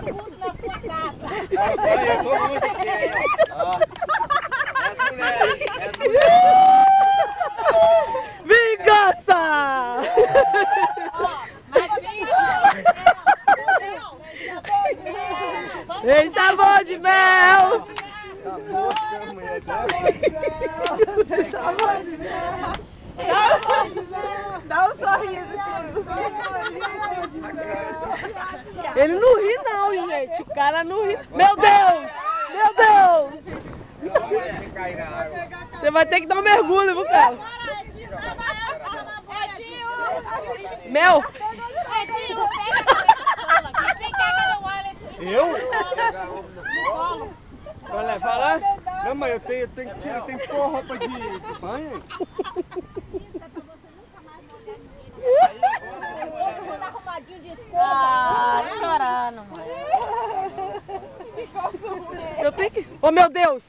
todo mundo na sua casa. Todo mundo aqui, hein? Ó. É as Vingança! Eita, bom de mel! Dá um sorriso. Ele não ri não, gente. O cara não ri. Meu Deus! Meu Deus! Você vai ter que dar um mergulho, viu, cara? Mel! Eu? Vai levar lá? Não, mas eu tenho que pôr roupa de banho. Ah, chorando, mãe. Eu tenho que... Oh, meu Deus!